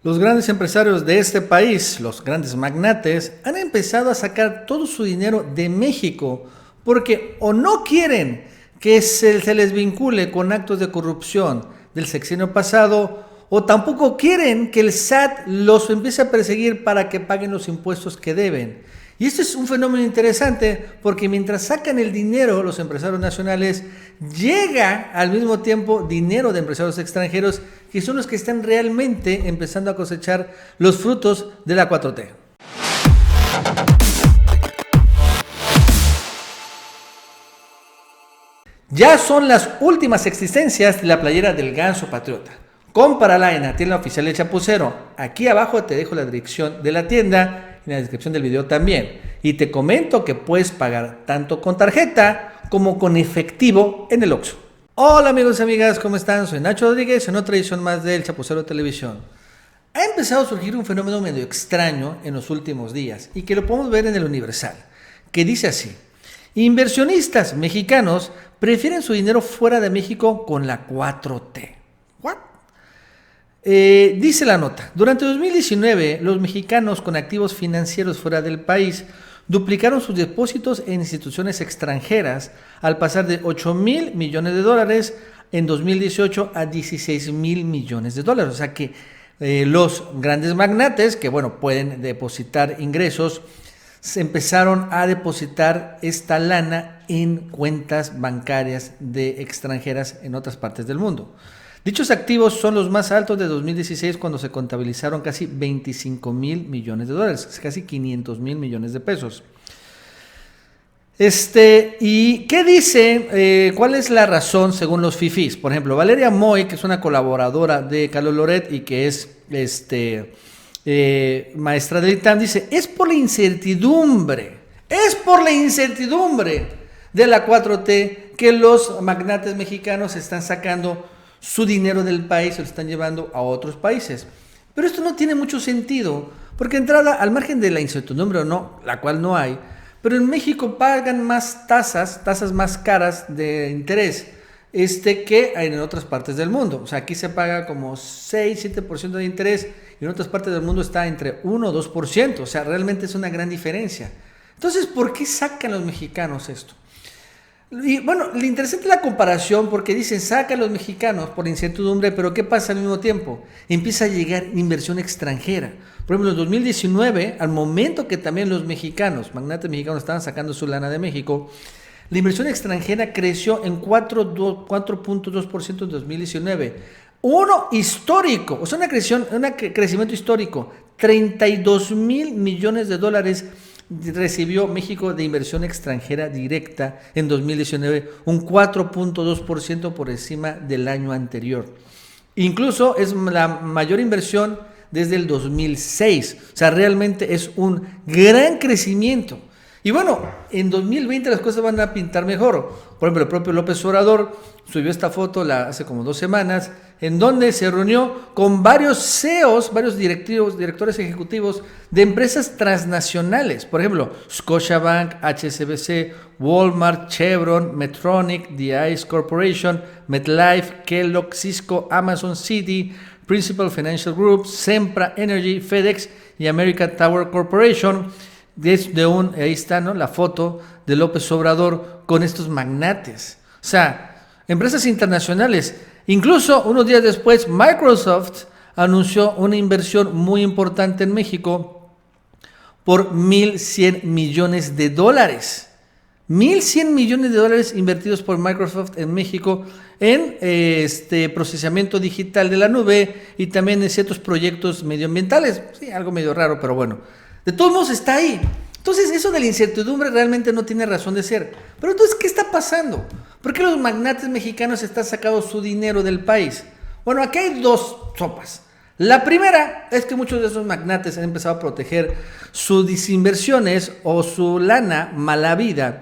Los grandes empresarios de este país, los grandes magnates, han empezado a sacar todo su dinero de México porque o no quieren que se les vincule con actos de corrupción del sexenio pasado o tampoco quieren que el SAT los empiece a perseguir para que paguen los impuestos que deben. Y esto es un fenómeno interesante porque mientras sacan el dinero los empresarios nacionales, llega al mismo tiempo dinero de empresarios extranjeros que son los que están realmente empezando a cosechar los frutos de la 4T. Ya son las últimas existencias de la playera del Ganso Patriota. Cómprala en la tienda oficial de Chapucero. Aquí abajo te dejo la dirección de la tienda, en la descripción del video también. Y te comento que puedes pagar tanto con tarjeta como con efectivo en el Oxxo. Hola amigos y amigas, ¿cómo están? Soy Nacho Rodríguez en otra edición más del Chapucero Televisión. Ha empezado a surgir un fenómeno medio extraño en los últimos días y que lo podemos ver en el Universal, que dice así: inversionistas mexicanos prefieren su dinero fuera de México con la 4T. ¿What? Dice la nota, durante 2019 los mexicanos con activos financieros fuera del país duplicaron sus depósitos en instituciones extranjeras al pasar de 8,000 millones de dólares en 2018 a 16,000 millones de dólares. O sea que los grandes magnates que pueden depositar ingresos se empezaron a depositar esta lana en cuentas bancarias de extranjeras en otras partes del mundo. Dichos activos son los más altos de 2016 cuando se contabilizaron casi 25,000 millones de dólares, casi 500,000 millones de pesos. ¿Y qué dice? ¿Cuál es la razón según los fifís? Por ejemplo, Valeria Moy, que es una colaboradora de Carlos Loret y que es maestra del ITAM, dice, es por la incertidumbre de la 4T que los magnates mexicanos están sacando su dinero del país, se lo están llevando a otros países. Pero esto no tiene mucho sentido, porque entrada, al margen de la incertidumbre o no, la cual no hay, pero en México pagan más tasas más caras de interés, que en otras partes del mundo. O sea, aquí se paga como 6-7% de interés y en otras partes del mundo está entre 1 o 2%. O sea, realmente es una gran diferencia. Entonces, ¿por qué sacan los mexicanos esto? Y bueno, lo interesante es la comparación porque dicen, sacan los mexicanos por incertidumbre, pero ¿qué pasa al mismo tiempo? Empieza a llegar inversión extranjera. Por ejemplo, en 2019, al momento que también los mexicanos, magnates mexicanos, estaban sacando su lana de México, la inversión extranjera creció en 4.2% en 2019. Uno histórico, o sea, un crecimiento histórico, 32,000 millones de dólares recibió México de inversión extranjera directa en 2019, un 4.2% por encima del año anterior. Incluso es la mayor inversión desde el 2006. O sea, realmente es un gran crecimiento. Y bueno, en 2020 las cosas van a pintar mejor. Por ejemplo, el propio López Obrador subió esta foto hace como 2 semanas, en donde se reunió con varios CEOs, varios directores ejecutivos de empresas transnacionales. Por ejemplo, Scotiabank, HSBC, Walmart, Chevron, Medtronic, The Ice Corporation, MetLife, Kellogg, Cisco, Amazon, Citi, Principal Financial Group, Sempra Energy, FedEx y American Tower Corporation. Ahí está, ¿no?, la foto de López Obrador con estos magnates. O sea, empresas internacionales. Incluso unos días después, Microsoft anunció una inversión muy importante en México por 1,100 millones de dólares. 1,100 millones de dólares invertidos por Microsoft en México en procesamiento digital de la nube y también en ciertos proyectos medioambientales. Sí, algo medio raro, pero bueno. De todos modos está ahí. Entonces eso de la incertidumbre realmente no tiene razón de ser. Pero entonces, ¿qué está pasando? ¿Por qué los magnates mexicanos están sacando su dinero del país? Bueno, aquí hay 2 sopas. La primera es que muchos de esos magnates han empezado a proteger sus desinversiones o su lana malavida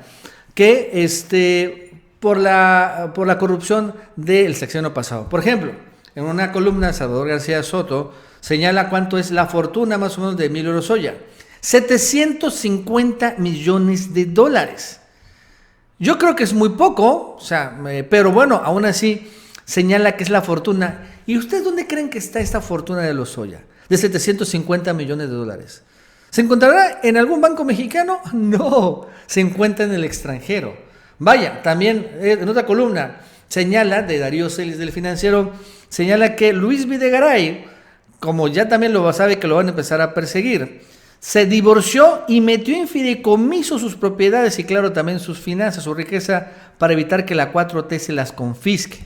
que por la corrupción del sexenio pasado. Por ejemplo, en una columna, Salvador García Soto señala cuánto es la fortuna más o menos de Emilio Lozoya. 750 millones de dólares. Yo creo que es muy poco, pero bueno, aún así señala que es la fortuna. ¿Y ustedes dónde creen que está esta fortuna de Lozoya? De 750 millones de dólares. ¿Se encontrará en algún banco mexicano? No, se encuentra en el extranjero. Vaya, también en otra columna señala, de Darío Celis del Financiero, señala que Luis Videgaray, como ya también lo sabe que lo van a empezar a perseguir, se divorció y metió en fideicomiso sus propiedades y claro también sus finanzas, su riqueza, para evitar que la 4T se las confisque.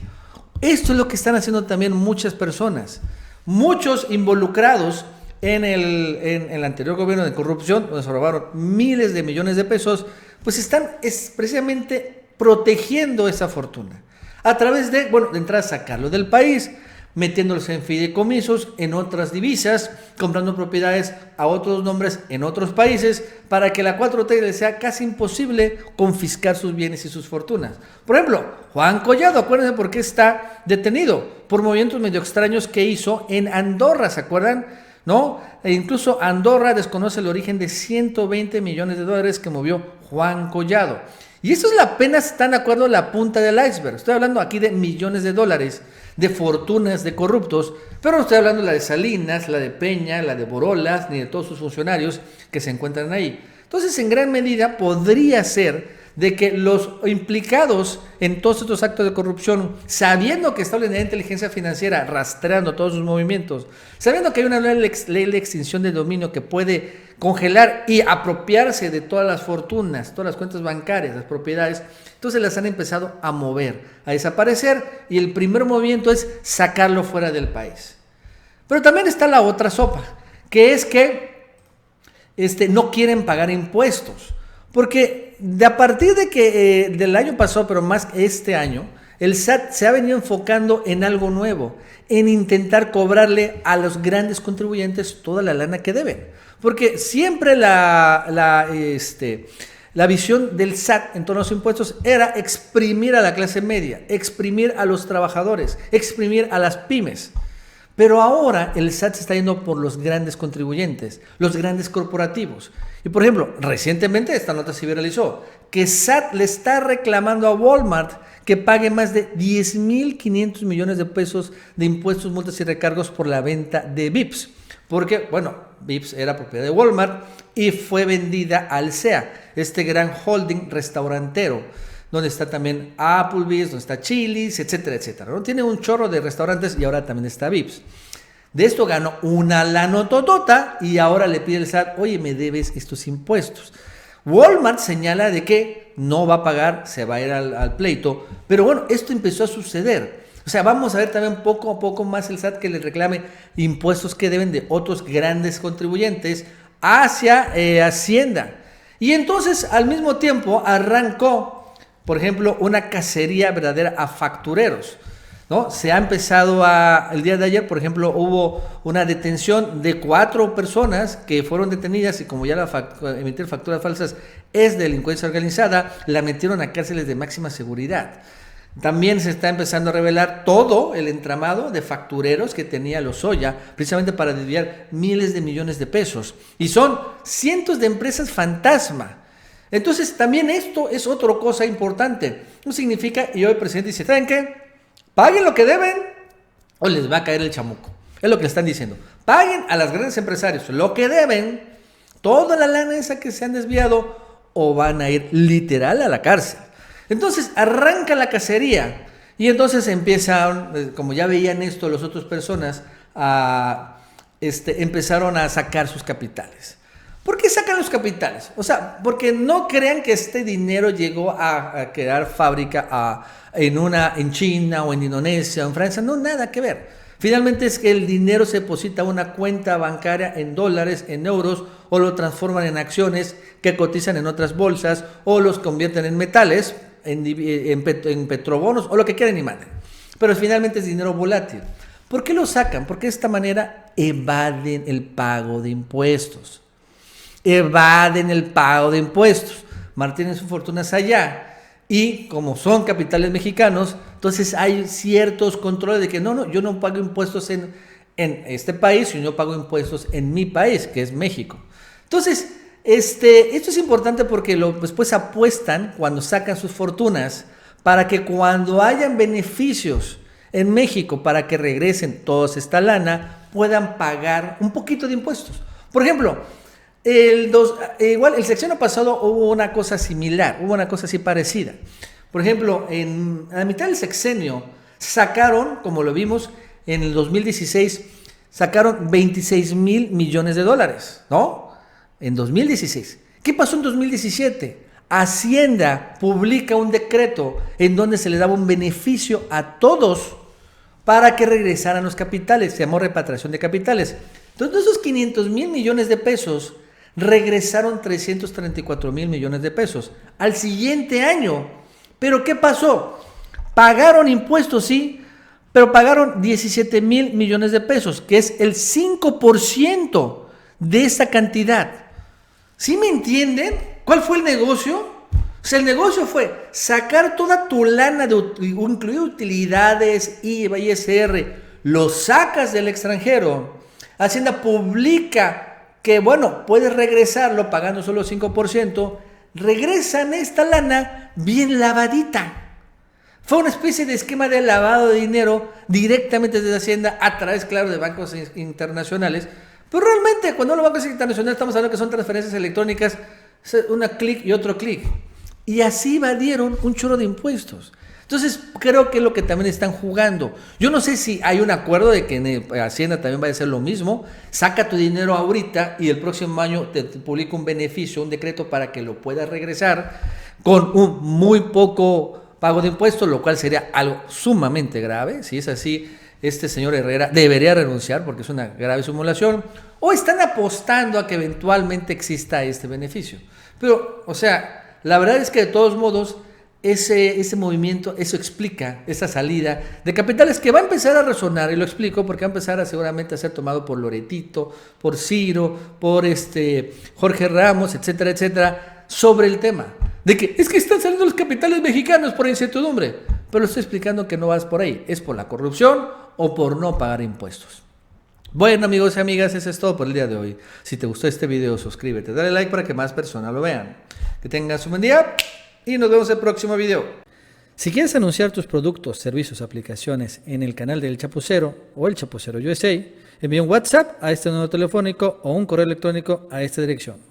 Esto es lo que están haciendo también muchas personas, muchos involucrados en el anterior gobierno de corrupción, donde se robaron miles de millones de pesos, pues están precisamente protegiendo esa fortuna. A través de entrada sacarlo del país, metiéndolos en fideicomisos, en otras divisas, comprando propiedades a otros nombres en otros países, para que la 4T les sea casi imposible confiscar sus bienes y sus fortunas. Por ejemplo, Juan Collado, acuérdense por qué está detenido, por movimientos medio extraños que hizo en Andorra, ¿se acuerdan? ¿No? E incluso Andorra desconoce el origen de 120 millones de dólares que movió Juan Collado. Y esto es apenas están de acuerdo a la punta del iceberg. Estoy hablando aquí de millones de dólares, de fortunas de corruptos, pero no estoy hablando de la de Salinas, la de Peña, la de Borolas, ni de todos sus funcionarios que se encuentran ahí. Entonces, en gran medida, podría ser de que los implicados en todos estos actos de corrupción, sabiendo que está la unidad de inteligencia financiera rastreando todos sus movimientos, sabiendo que hay una ley de extinción de dominio que puede congelar y apropiarse de todas las fortunas, todas las cuentas bancarias, las propiedades, entonces las han empezado a mover, a desaparecer, y el primer movimiento es sacarlo fuera del país. Pero también está la otra sopa, que es que no quieren pagar impuestos. Porque a partir de que del año pasado, pero más este año, el SAT se ha venido enfocando en algo nuevo, en intentar cobrarle a los grandes contribuyentes toda la lana que deben. Porque siempre la visión del SAT en torno a los impuestos era exprimir a la clase media, exprimir a los trabajadores, exprimir a las pymes. Pero ahora el SAT se está yendo por los grandes contribuyentes, los grandes corporativos. Y por ejemplo, recientemente esta nota se viralizó, que SAT le está reclamando a Walmart que pague más de 10,500 millones de pesos de impuestos, multas y recargos por la venta de Vips. Porque, Vips era propiedad de Walmart y fue vendida al SEA, este gran holding restaurantero, donde está también Applebee's, donde está Chili's, etcétera, etcétera, ¿no? Tiene un chorro de restaurantes y ahora también está Vips. De esto ganó una lanototota y ahora le pide el SAT, oye, me debes estos impuestos. Walmart señala de que no va a pagar, se va a ir al pleito, pero esto empezó a suceder. O sea, vamos a ver también poco a poco más el SAT que le reclame impuestos que deben de otros grandes contribuyentes hacia Hacienda. Y entonces, al mismo tiempo, arrancó, por ejemplo, una cacería verdadera a factureros, ¿no? Se ha empezado el día de ayer, por ejemplo, hubo una detención de 4 personas que fueron detenidas y como ya emitir facturas falsas es delincuencia organizada, la metieron a cárceles de máxima seguridad. También se está empezando a revelar todo el entramado de factureros que tenía Lozoya, precisamente para desviar miles de millones de pesos. Y son cientos de empresas fantasma. Entonces, también esto es otra cosa importante. No significa, y hoy el presidente dice, ¿saben qué? Paguen lo que deben o les va a caer el chamuco. Es lo que le están diciendo. Paguen a los grandes empresarios lo que deben, toda la lana esa que se han desviado, o van a ir literal a la cárcel. Entonces arranca la cacería y entonces empiezan, como ya veían esto las otras personas, empezaron a sacar sus capitales. ¿Por qué sacan los capitales? O sea, porque no crean que este dinero llegó a crear fábrica en China o en Indonesia o en Francia. No, nada que ver. Finalmente es que el dinero se deposita a una cuenta bancaria en dólares, en euros, o lo transforman en acciones que cotizan en otras bolsas, o los convierten en metales, en petrobonos, o lo que quieran y manden. Pero finalmente es dinero volátil. ¿Por qué lo sacan? Porque de esta manera evaden el pago de impuestos. Mantienen sus fortunas allá. Y como son capitales mexicanos, entonces hay ciertos controles de que yo no pago impuestos en este país, sino yo pago impuestos en mi país, que es México. Entonces, esto es importante porque después apuestan cuando sacan sus fortunas para que cuando hayan beneficios en México para que regresen toda esta lana, puedan pagar un poquito de impuestos. Por ejemplo, igual el sexenio pasado hubo una cosa similar, hubo una cosa así parecida. Por ejemplo, a la mitad del sexenio sacaron, como lo vimos en el 2016, sacaron 26 mil millones de dólares, ¿no? En 2016. ¿Qué pasó en 2017? Hacienda publica un decreto en donde se le daba un beneficio a todos para que regresaran los capitales. Se llamó repatriación de capitales. Entonces, de esos 500 mil millones de pesos, regresaron 334 mil millones de pesos al siguiente año. ¿Pero qué pasó? Pagaron impuestos, sí, pero pagaron 17 mil millones de pesos, que es el 5% de esa cantidad. ¿Sí me entienden? ¿Cuál fue el negocio? O sea, el negocio fue sacar toda tu lana, incluido utilidades, IVA, ISR, lo sacas del extranjero. Hacienda publica que, bueno, puedes regresarlo pagando solo 5%, regresan esta lana bien lavadita. Fue una especie de esquema de lavado de dinero directamente desde Hacienda a través, claro, de bancos internacionales. Pero realmente, cuando los bancos internacionales estamos hablando que son transferencias electrónicas, una clic y otro clic. Y así evadieron un chorro de impuestos. Entonces, creo que es lo que también están jugando. Yo no sé si hay un acuerdo de que en Hacienda también va a ser lo mismo. Saca tu dinero ahorita y el próximo año te publica un beneficio, un decreto para que lo puedas regresar con un muy poco pago de impuestos, lo cual sería algo sumamente grave. Si es así, este señor Herrera debería renunciar porque es una grave simulación. O están apostando a que eventualmente exista este beneficio. Pero, o sea, la verdad es que de todos modos, ese movimiento, eso explica esa salida de capitales que va a empezar a resonar, y lo explico porque va a empezar seguramente a ser tomado por Loretito, por Ciro, por Jorge Ramos, etcétera, etcétera, sobre el tema de que es que están saliendo los capitales mexicanos por incertidumbre, pero estoy explicando que no vas por ahí, es por la corrupción o por no pagar impuestos. Bueno, amigos y amigas, eso es todo por el día de hoy. Si te gustó este video, suscríbete, dale like para que más personas lo vean. Que tengas un buen día y nos vemos en el próximo video. Si quieres anunciar tus productos, servicios, aplicaciones en el canal del Chapucero o el Chapucero USA, envía un WhatsApp a este número telefónico o un correo electrónico a esta dirección.